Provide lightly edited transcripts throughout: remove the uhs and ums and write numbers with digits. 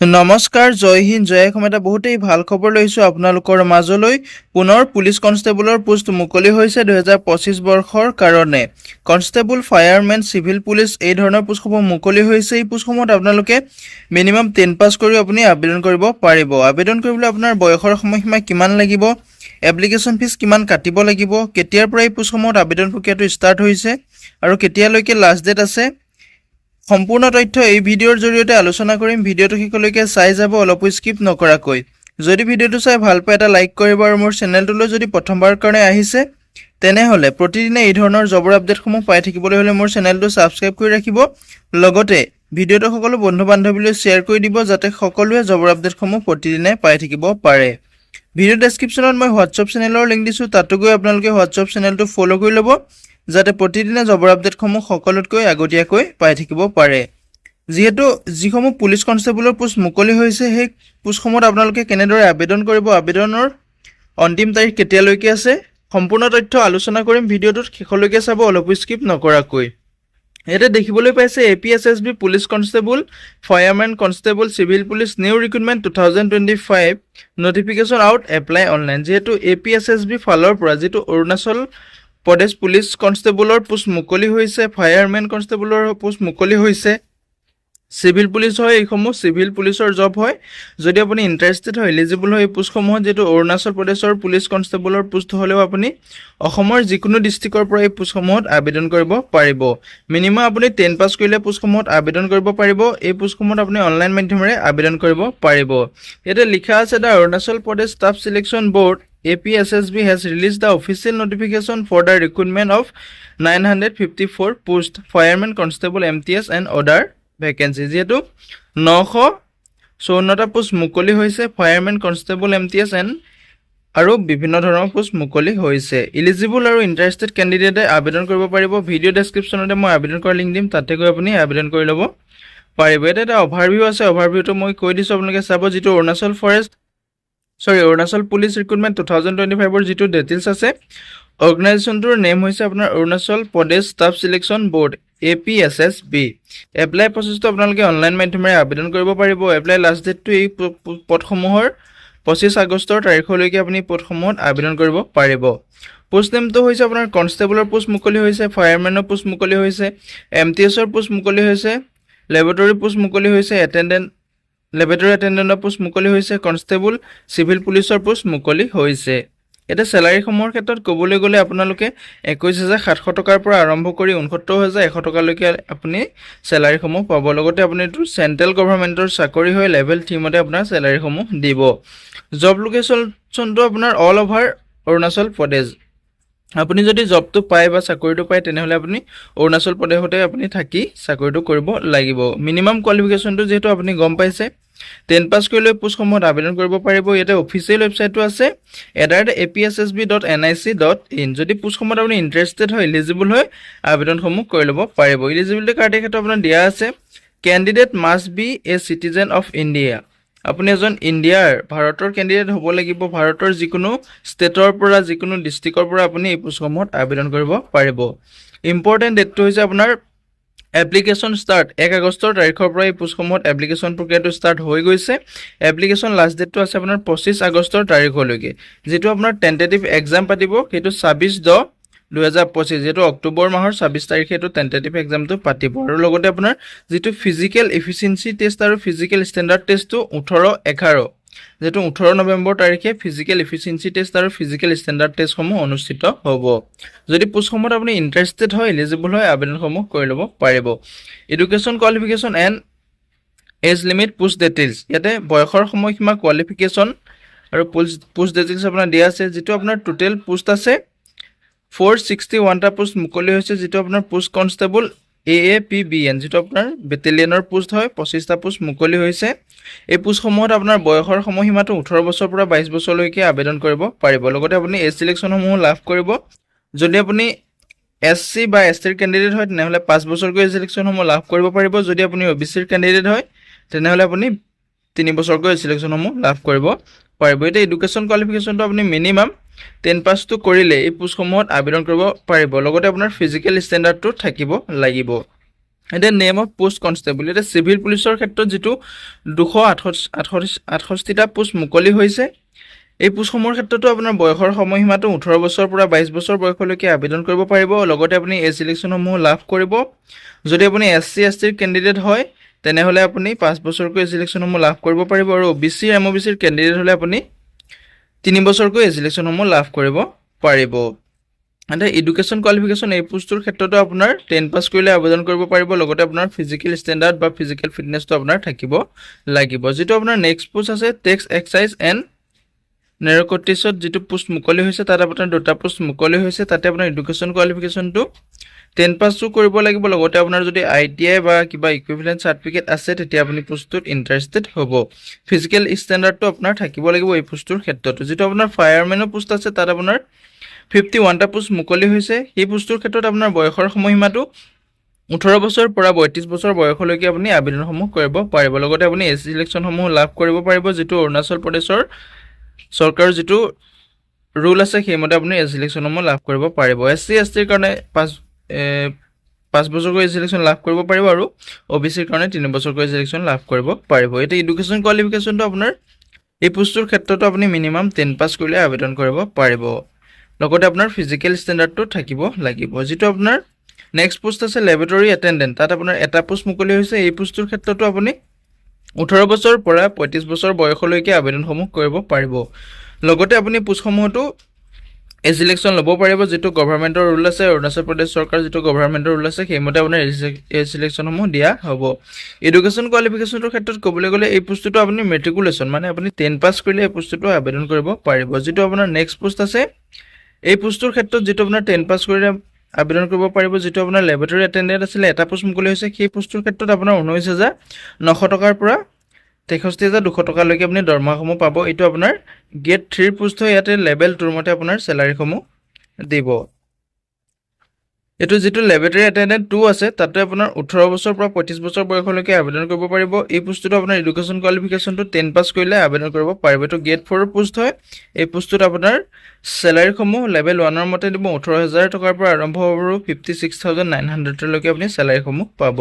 নমস্কাৰ, জয় হিন্দ, জয় অসম। এটা বহুতেই ভাল খবৰ লৈছোঁ আপোনালোকৰ মাজলৈ। পুনৰ পুলিচ কনষ্টেবলৰ পোষ্ট মুকলি হৈছে 2025 বৰ্ষৰ কাৰণে। কনষ্টেবল, ফায়াৰমেন, চিভিল পুলিচ এই ধৰণৰ পোষ্টসমূহ মুকলি হৈছে। এই পোষ্টসমূহত আপোনালোকে মিনিমাম 10 পাছ কৰি আপুনি আবেদন কৰিব পাৰিব। আবেদন কৰিবলৈ আপোনাৰ বয়সৰ সময়সীমা কিমান লাগিব, এপ্লিকেশ্যন ফিজ কিমান কাটিব লাগিব, কেতিয়াৰ পৰা এই পোষ্টসমূহত আবেদন প্ৰক্ৰিয়াটো ষ্টাৰ্ট হৈছে আৰু কেতিয়ালৈকে লাষ্ট ডেট আছে, সম্পূৰ্ণ তথ্য এই ভিডিঅ'ৰ জৰিয়তে আলোচনা কৰিম। ভিডিঅ'টো শেষলৈকে চাই যাব, অলপো স্কিপ নকৰাকৈ। যদি ভিডিঅ'টো চাই ভাল পায় এটা লাইক কৰিব আৰু মোৰ চেনেলটোলৈ যদি প্ৰথমবাৰৰ কাৰণে আহিছে তেনেহ'লে প্ৰতিদিনে এই ধৰণৰ জবৰ আপডেটসমূহ পাই থাকিবলৈ হ'লে মোৰ চেনেলটো ছাবস্ক্ৰাইব কৰি ৰাখিব। লগতে ভিডিঅ'টো সকলো বন্ধু বান্ধৱীলৈ শ্বেয়াৰ কৰি দিব যাতে সকলোৱে জবৰ আপডেটসমূহ প্ৰতিদিনে পাই থাকিব পাৰে। ভিডিঅ' ডেছক্ৰিপশ্যনত মই হোৱাটছআপ চেনেলৰ লিংক দিছোঁ, তাতো গৈ আপোনালোকে হোৱাটছআপ চেনেলটো ফ'ল' কৰি ল'ব যাতে প্ৰতিদিনে জবৰ আপডেটসমূহ সকলোতকৈ আগতীয়াকৈ পাই থাকিব পাৰে। যিহেতু যিসমূহ পুলিচ কনষ্টেবলৰ পোষ্ট মুকলি হৈছে সেই পোষ্টসমূহত আপোনালোকে কেনেদৰে আবেদন কৰিব, আবেদনৰ অন্তিম তাৰিখ কেতিয়ালৈকে আছে, সম্পূৰ্ণ তথ্য আলোচনা কৰিম। ভিডিঅ'টোত শেষলৈকে চাব, অলপো স্কিপ নকৰাকৈ। ইয়াতে দেখিবলৈ পাইছে APSSB police constable, firemen constable, civil police new recruitment 2025 notification out, apply online. যিহেতু APSSB ফালৰ পৰা যিটো অৰুণাচল প্ৰদেশ পুলিচ কনষ্টেবলৰ পোষ্ট মুকলি হৈছে, ফায়াৰমেন কনষ্টেবলৰ পোষ্ট মুকলি হৈছে, চিভিল পুলিচ হয়, এইসমূহ চিভিল পুলিচৰ জব হয়। যদি আপুনি ইণ্টাৰেষ্টেড হয়, এলিজিবল হয় এই পোষ্টসমূহত, যিহেতু অৰুণাচল প্ৰদেশৰ পুলিচ কনষ্টেবলৰ পোষ্ট হ'লেও আপুনি অসমৰ যিকোনো ডিষ্ট্ৰিক্টৰ পৰা এই পোষ্টসমূহত আবেদন কৰিব পাৰিব। মিনিমাম আপুনি 10 পাছ কৰিলে পোষ্টসমূহত আবেদন কৰিব পাৰিব। এই পোষ্টসমূহত আপুনি অনলাইন মাধ্যমেৰে আবেদন কৰিব পাৰিব। ইয়াতে লিখা আছে the Arunachal Pradesh staff selection board APSSB has released the official notification for the recruitment of 954 post fireman constable MTS and other vacancy। যিহেতু 954টা পোষ্ট মুকলি হৈছে ফায়াৰমেন কনষ্টেবল MTS এণ্ড আৰু বিভিন্ন ধৰণৰ পোষ্ট মুকলি হৈছে। ইলিজিবল আৰু ইণ্টাৰেষ্টেড কেণ্ডিডেটে আবেদন কৰিব পাৰিব। ভিডিঅ' ডেছক্ৰিপশ্যনতে মই আবেদন কৰাৰ লিংক দিম, তাতে গৈ আপুনি আবেদন কৰি ল'ব পাৰিব। ইয়াতে এটা অভাৰভিউ আছে, অভাৰভিউটো মই কৈ দিছোঁ, আপোনালোকে চাব। যিটো অৰুণাচল পুলিচ ৰিক্ৰুটমেণ্ট 2025ৰ যিটো ডিটেইলছ আছে, অৰ্গেনাইজেশ্যনটোৰ নেম হৈছে আপোনাৰ Arunachal Pradesh staff selection board APSSB। Apply প্ৰচেছটো আপোনালোকে অনলাইন মাধ্যমেৰে আবেদন কৰিব পাৰিব। এপ্লাই লাষ্ট ডেটটো এই পদসমূহৰ 25 আগষ্টৰ তাৰিখলৈকে আপুনি পদসমূহত আবেদন কৰিব পাৰিব। পোষ্ট নেমটো হৈছে আপোনাৰ কনষ্টেবলৰ পোষ্ট মুকলি হৈছে, ফায়াৰমেনৰ পোষ্ট মুকলি হৈছে, MTSৰ পোষ্ট মুকলি হৈছে, লেবৰেটৰী পোষ্ট মুকলি হৈছে, লেবৰেটৰী এটেণ্ডেণ্টৰ পোষ্ট মুকলি হৈছে, কনষ্টেবল চিভিল পুলিচৰ পোষ্ট মুকলি হৈছে। এতিয়া চেলাৰীসমূহৰ ক্ষেত্ৰত ক'বলৈ গ'লে আপোনালোকে 21,700 টকাৰ পৰা আৰম্ভ কৰি 69,100 টকালৈকে আপুনি চেলাৰীসমূহ পাব। লগতে আপুনি এইটো চেণ্ট্ৰেল গভৰ্ণমেণ্টৰ চাকৰি হয়, লেভেল 3 মতে আপোনাৰ চেলাৰীসমূহ দিব। জব লোকেশ্যনটো আপোনাৰ অল অভাৰ অৰুণাচল প্ৰদেশ। আপুনি যদি জবটো পায় বা চাকৰিটো পায় তেনেহ'লে আপুনি অৰুণাচল প্ৰদেশতে আপুনি থাকি চাকৰিটো কৰিব লাগিব। মিনিমাম কোৱালিফিকেশ্যনটো যিহেতু আপুনি গম পাইছে, 10 পাছ কৰিলে পোষ্টসমূহত আবেদন কৰিব পাৰিব। ইয়াতে অফিচিয়েল ৱেবছাইটটো আছে apssb.nic.in। যদি পোষ্টসমূহত আপুনি ইণ্টাৰেষ্টেড হয়, এলিজিবল হয়, আবেদনসমূহ কৰি ল'ব পাৰিব। এলিজিবিলিটি ক্ৰাইটেৰিয়াটো আপোনাৰ দিয়া আছে, candidate must B a citizen of India. আপুনি এজন ভাৰতৰ কেণ্ডিডেট হ'ব লাগিব। ভাৰতৰ যিকোনো ষ্টেটৰ পৰা, যিকোনো ডিষ্ট্ৰিক্টৰ পৰা আপুনি এই পোষ্টসমূহত আবেদন কৰিব পাৰিব। ইম্পৰ্টেণ্ট ডেটটো হৈছে আপোনাৰ এপ্লিকেশ্যন ষ্টাৰ্ট 1 আগষ্টৰ তাৰিখৰ পৰা এই পোষ্টসমূহত এপ্লিকেশ্যন প্ৰক্ৰিয়াটো ষ্টাৰ্ট হৈ গৈছে। এপ্লিকেশ্যন লাষ্ট ডেটটো আছে আপোনাৰ 25 আগষ্টৰ তাৰিখলৈকে। যিটো আপোনাৰ টেণ্টেটিভ এক্সাম পাতিব সেইটো 26/10/2025, যিহেতু অক্টোবৰ মাহৰ 26 তাৰিখে এইটো টেণ্টেটিভ এক্সামটো পাতিব। আৰু লগতে আপোনাৰ যিটো ফিজিকেল এফিচিয়েঞ্চি টেষ্ট আৰু ফিজিকেল ষ্টেণ্ডাৰ্ড টেষ্টটো 18/11, যিহেতু 18 নৱেম্বৰ তাৰিখে ফিজিকেল এফিচিয়েঞ্চি টেষ্ট আৰু ফিজিকেল ষ্টেণ্ডাৰ্ড টেষ্টসমূহ অনুষ্ঠিত হ'ব। যদি পোষ্টসমূহত আপুনি ইণ্টাৰেষ্টেড হয়, এলিজিবল হয়, আবেদনসমূহ কৰি ল'ব পাৰিব। Education qualification and age limit post details. ইয়াতে বয়সৰ সময়সীমা, কোৱালিফিকেশ্যন আৰু পোষ্ট ডিটেইলছ আপোনাৰ দিয়া আছে। যিটো আপোনাৰ টোটেল পোষ্ট আছে 461টা পোষ্ট মুকলি হৈছে, যিটো আপোনাৰ পোষ্ট কনষ্টেবল AAPBN, যিটো আপোনাৰ বেটেলিয়নৰ পোষ্ট হয়, 25টা পোষ্ট মুকলি হৈছে। এই পোষ্টসমূহত আপোনাৰ বয়সৰ সময়সীমাটো 18 বছৰৰ পৰা 22 বছৰলৈকে আবেদন কৰিব পাৰিব। লগতে আপুনি এজ চিলেকশ্যনসমূহ লাভ কৰিব। যদি আপুনি SC বা STৰ কেণ্ডিডেট হয় তেনেহ'লে 5 বছৰকৈ এজ চিলেকশ্যনসমূহ লাভ কৰিব পাৰিব। যদি আপুনি OBCৰ কেণ্ডিডেট হয় তেনেহ'লে আপুনি 3 বছৰকৈ এজ চিলেকশ্যনসমূহ লাভ কৰিব পাৰিব। এতিয়া এডুকেশ্যন কোৱালিফিকেশ্যনটো আপুনি মিনিমাম 10 পাছটো কৰিলে এই পোষ্টসমূহত আবেদন কৰিব পাৰিব। লগতে আপোনাৰ ফিজিকেল ষ্টেণ্ডাৰ্ডটো থাকিব লাগিব। এতিয়া নেম অফ পোষ্ট কনষ্টেবল, এতিয়া চিভিল পুলিচৰ ক্ষেত্ৰত যিটো 268টা পোষ্ট মুকলি হৈছে, এই পোষ্টসমূহৰ ক্ষেত্ৰতো আপোনাৰ বয়সৰ সময়সীমাটো 18 বছৰৰ পৰা 22 বছৰ বয়সলৈকে আবেদন কৰিব পাৰিব। লগতে আপুনি এই চিলেকশ্যনসমূহ লাভ কৰিব। যদি আপুনি SC STৰ কেণ্ডিডেট হয় তেনেহ'লে আপুনি 5 বছৰকৈ এই চিলেকশ্যনসমূহ লাভ কৰিব পাৰিব, আৰু OBC MOBCৰ কেণ্ডিডেট হ'লে আপুনি 3 বছৰকৈ এই চিলেকশ্যনসমূহ লাভ কৰিব পাৰিব। এতিয়া এডুকেশ্যন কোৱালিফিকেশ্যন এই পোষ্টটোৰ ক্ষেত্ৰতো আপোনাৰ 10 পাছ কৰিলে আবেদন কৰিব পাৰিব। লগতে আপোনাৰ ফিজিকেল ষ্টেণ্ডাৰ্ড বা ফিজিকেল ফিটনেছটো আপোনাৰ থাকিব লাগিব। যিটো আপোনাৰ নেক্সট পোষ্ট আছে টেক্স এক্সাইজ এণ্ড নেৰকটিছত যিটো পোষ্ট মুকলি হৈছে, তাত আপোনাৰ 2টা পোষ্ট মুকলি হৈছে। তাতে আপোনাৰ এডুকেশ্যন কোৱালিফিকেশ্যনটো 10 পাছো কৰিব লাগিব। লগতে আপোনাৰ যদি ITI বা কিবা ইকুইভেলেণ্ট চাৰ্টিফিকেট আছে তেতিয়া আপুনি পোষ্টটোত ইণ্টাৰেষ্টেড হ'ব। ফিজিকেল ষ্টেণ্ডাৰ্ডটো আপোনাৰ থাকিব লাগিব এই পোষ্টটোৰ ক্ষেত্ৰতো। যিটো আপোনাৰ ফায়াৰমেনৰ পোষ্ট আছে তাত আপোনাৰ 51টা পোষ্ট মুকলি হৈছে। সেই পোষ্টটোৰ ক্ষেত্ৰত আপোনাৰ বয়সৰ সময়সীমাটো 18 বছৰৰ পৰা 32 বছৰ বয়সলৈকে আপুনি আবেদনসমূহ কৰিব পাৰিব। লগতে আপুনি এই চিলেকশ্যনসমূহ লাভ কৰিব পাৰিব, যিটো অৰুণাচল প্ৰদেশৰ চৰকাৰৰ যিটো ৰুল আছে সেইমতে আপুনি এই চিলেকশ্যনসমূহ লাভ কৰিব পাৰিব। SC STৰ কাৰণে 5 বছৰকৈ এই চিলেকশ্যন লাভ কৰিব পাৰিব, আৰু OBCৰ কাৰণে 3 বছৰকৈ চিলেকশ্যন লাভ কৰিব পাৰিব। এতিয়া এডুকেশ্যন কোৱালিফিকেশ্যনটো আপোনাৰ এই পোষ্টটোৰ ক্ষেত্ৰতো আপুনি মিনিমাম 10 পাছ কৰিলে আবেদন কৰিব পাৰিব। লগতে আপোনাৰ ফিজিকেল ষ্টেণ্ডাৰ্ডটো থাকিব লাগিব। যিটো আপোনাৰ নেক্সট পোষ্ট আছে লেবৰেটৰী এটেণ্ডেণ্ট, তাত আপোনাৰ এটা পোষ্ট মুকলি হৈছে। এই পোষ্টটোৰ ক্ষেত্ৰতো আপুনি 18 বছৰৰ পৰা 35 বছৰ বয়সলৈকে আবেদনসমূহ কৰিব পাৰিব। লগতে আপুনি পোষ্টসমূহতো এই চিলেকশ্যন ল'ব পাৰিব, যিটো গভৰ্ণমেণ্টৰ ৰুল আছে, অৰুণাচল প্ৰদেশ চৰকাৰ যিটো গভৰ্ণমেণ্টৰ ৰুল আছে সেইমতে আপোনাৰ এই চিলেকশ্যনসমূহ দিয়া হ'ব। এডুকেশ্যন কোৱালিফিকেশ্যনৰ ক্ষেত্ৰত ক'বলৈ গ'লে এই পোষ্টটো আপুনি মেট্ৰিকুলেশ্যন মানে আপুনি 10 পাছ কৰিলে এই পোষ্টটো আবেদন কৰিব পাৰিব। যিটো আপোনাৰ নেক্সট পোষ্ট আছে এই পোষ্টটোৰ ক্ষেত্ৰত যিটো আপোনাৰ 10 পাছ কৰিলে আবেদন কৰিব পাৰিব। যিটো আপোনাৰ লেবৰেটৰী এটেণ্ডেণ্ট আছিলে এটা পোষ্ট মুকলি হৈছে, সেই পোষ্টটোৰ ক্ষেত্ৰত আপোনাৰ 19,900 টকাৰ পৰা 63,200 টকালৈকে আপুনি দৰমহাসমূহ পাব। এইটো আপোনাৰ গ্ৰেড 3 পোষ্ট হয়। ইয়াতে লেভেল 2ৰ মতে আপোনাৰ চেলাৰীসমূহ দিব। এইটো যিটো লেবৰেটৰী এটেণ্ডেণ্ট 2 আছে তাতে আপোনাৰ 18 বছৰৰ পৰা 35 বছৰ বয়সলৈকে আবেদন কৰিব পাৰিব। এই পোষ্টটো আপোনাৰ এডুকেশ্যন কোৱালিফিকেশ্যনটো 10 পাছ কৰিলে আবেদন কৰিব পাৰিব। এইটো গ্ৰেড 4ৰ পোষ্ট হয়। এই পোষ্টটোত আপোনাৰ চেলাৰীসমূহ লেভেল 1ৰ মতে দিব। 18,000 টকাৰ পৰা আৰম্ভ হ'ব আৰু 56,900লৈকে আপুনি চেলাৰীসমূহ পাব।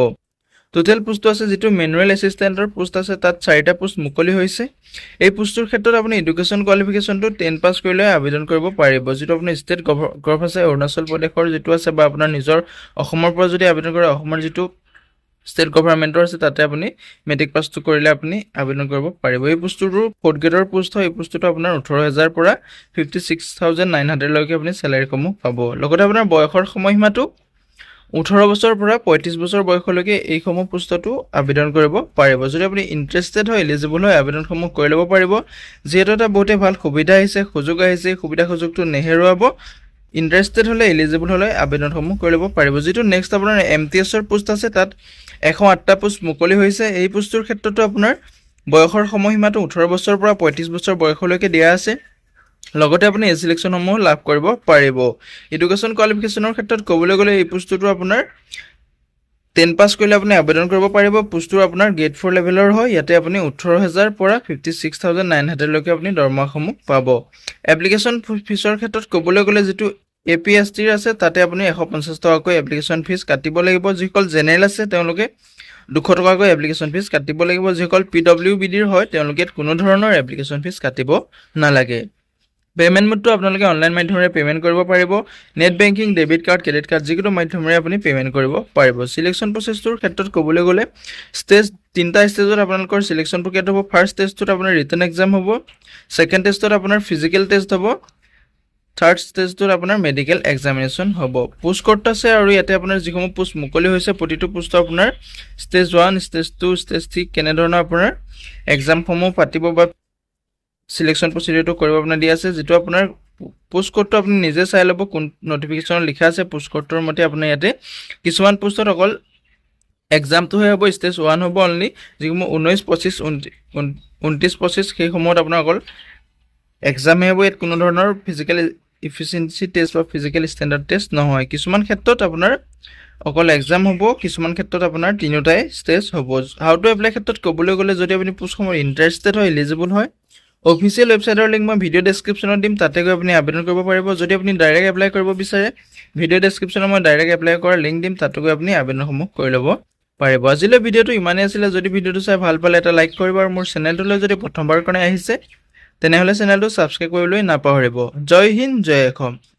টোটেল পোষ্টটো আছে যিটো মেনুৱেল এছিষ্টেণ্টৰ পোষ্ট আছে, তাত 4টা পোষ্ট মুকলি হৈছে। এই পোষ্টটোৰ ক্ষেত্ৰত আপুনি এডুকেশ্যন কোৱালিফিকেশ্যনটো 10 পাছ কৰিলে আবেদন কৰিব পাৰিব। যিটো আপুনি ষ্টেট গভ আছে অৰুণাচল প্ৰদেশৰ যিটো আছে, বা আপোনাৰ নিজৰ অসমৰ পৰা যদি আবেদন কৰে অসমৰ যিটো ষ্টেট গভৰ্ণমেণ্টৰ আছে তাতে আপুনি মেট্ৰিক পাছটো কৰিলে আপুনি আবেদন কৰিব পাৰিব। এই পোষ্টটোৰ 4th গ্ৰেডৰ পোষ্ট হয়। এই পোষ্টটো আপোনাৰ 18,000 পৰা 56,900লৈকে আপুনি চেলাৰীসমূহ পাব। লগতে আপোনাৰ বয়সৰ সময়সীমাটো 18 বছৰৰ পৰা 35 বছৰ বয়সলৈকে এইসমূহ পোষ্টতো আবেদন কৰিব পাৰিব। যদি আপুনি ইণ্টাৰেষ্টেড হয়, এলিজিবল হয়, আবেদনসমূহ কৰি ল'ব পাৰিব। যিহেতু এটা বহুতেই ভাল সুবিধা আহিছে, সুযোগ আহিছে, সুবিধা সুযোগটো নেহেৰুৱাব। ইণ্টাৰেষ্টেড হ'লে, এলিজিবল হ'লে আবেদনসমূহ কৰি ল'ব পাৰিব। যিটো নেক্সট আপোনাৰ MTSৰ পোষ্ট আছে, তাত 108টা পোষ্ট মুকলি হৈছে। এই পোষ্টটোৰ ক্ষেত্ৰতো আপোনাৰ বয়সৰ সময়সীমাটো 18 বছৰৰ পৰা 35 বছৰ বয়সলৈকে দিয়া আছে। লগতে আপুনি এই চিলেকশ্যনসমূহ লাভ কৰিব পাৰিব। এডুকেশ্যন কোৱালিফিকেশ্যনৰ ক্ষেত্ৰত ক'বলৈ গ'লে এই পোষ্টটো আপোনাৰ 10 পাছ কৰিলে আপুনি আবেদন কৰিব পাৰিব। পোষ্টটো আপোনাৰ গ্ৰেড 4 লেভেলৰ হয়। ইয়াতে আপুনি 18,000 পৰা 56,900লৈকে আপুনি দৰমহাসমূহ পাব। এপ্লিকেশ্যন ফিজৰ ক্ষেত্ৰত ক'বলৈ গ'লে যিটো APSTৰ আছে তাতে আপুনি 150 টকাকৈ এপ্লিকেশ্যন ফিজ কাটিব লাগিব। যিসকল জেনেৰেল আছে তেওঁলোকে 200 টকাকৈ এপ্লিকেশ্যন ফিজ কাটিব লাগিব। যিসকল PWBDৰ হয় তেওঁলোকে কোনো ধৰণৰ এপ্লিকেশ্যন ফিজ কাটিব নালাগে। পে'মেণ্ট মোডটো আপোনালোকে অনলাইন মাধ্যমেৰে পে'মেণ্ট কৰিব পাৰিব। Net banking, debit card, credit card যিকোনো মাধ্যমেৰে আপুনি পে'মেণ্ট কৰিব পাৰিব। চিলেকশ্যন প্ৰচেছটোৰ ক্ষেত্ৰত ক'বলৈ গ'লে তিনিটা ষ্টেজত আপোনালোকৰ চিলেকশ্যন প্ৰক্ৰিয়াটো হ'ব। ফাৰ্ষ্ট ষ্টেজটোত আপোনাৰ ৰিটেন এক্সাম হ'ব। ছেকেণ্ড টেষ্টত আপোনাৰ ফিজিকেল টেষ্ট হ'ব। থাৰ্ড ষ্টেজটোত আপোনাৰ মেডিকেল এক্সামিনেশ্যন হ'ব। পোষ্ট ক'ড আছে, আৰু ইয়াতে আপোনাৰ যিসমূহ পোষ্ট মুকলি হৈছে প্ৰতিটো পোষ্টৰ আপোনাৰ ষ্টেজ 1, ষ্টেজ 2, ষ্টেজ 3 কেনেধৰণৰ আপোনাৰ এক্সামসমূহ পাতিব বা চিলেকশ্যন প্ৰচিডিউৰটো কৰিব আপোনাৰ দিয়া আছে। যিটো আপোনাৰ পোষ্ট ক'ডটো আপুনি নিজে চাই ল'ব, কোন নটিফিকেশ্যনত লিখা আছে পোষ্ট ক'ডটোৰ মতে আপোনাৰ ইয়াতে কিছুমান পোষ্টত অকল এক্সামটোহে হ'ব। ষ্টেজ 1 হ'ব অনলি। যিসমূহ 19, 25, 29, 25 সেইসমূহত আপোনাৰ অকল এক্সামহে হ'ব। ইয়াত কোনো ধৰণৰ ফিজিকেল ইফিচিয়েঞ্চি টেষ্ট বা ফিজিকেল ষ্টেণ্ডাৰ্ড টেষ্ট নহয়। কিছুমান ক্ষেত্ৰত আপোনাৰ অকল এক্সাম হ'ব, কিছুমান ক্ষেত্ৰত আপোনাৰ তিনিটাই ষ্টেজ হ'ব। হাউ টু এপ্লাই ক্ষেত্ৰত ক'বলৈ গ'লে যদি আপুনি পোষ্টসমূহ ইণ্টাৰেষ্টেড হয়, এলিজিবল হয়, অফিচিয়েল ৱেবছাইটৰ লিংক মই ভিডিঅ' ডেছক্ৰিপশ্যনত দিম, তাতে গৈ আপুনি আবেদন কৰিব পাৰিব। যদি আপুনি ডাইৰেক্ট এপ্লাই কৰিব বিচাৰে, ভিডিঅ' ডেছক্ৰিপশ্যনত মই ডাইৰেক্ট এপ্লাই কৰাৰ লিংক দিম, তাতো গৈ আপুনি আবেদনসমূহ কৰি ল'ব পাৰিব। আজিলৈ ভিডিঅ'টো ইমানেই আছিলে। যদি ভিডিঅ'টো চাই ভাল পালে এটা লাইক কৰিব আৰু মোৰ চেনেলটোলৈ যদি প্ৰথমবাৰ কাৰণে আহিছে তেনেহ'লে চেনেলটো ছাবস্ক্ৰাইব কৰিবলৈ নাপাহৰিব। জয় হিন্দ, জয় অসম।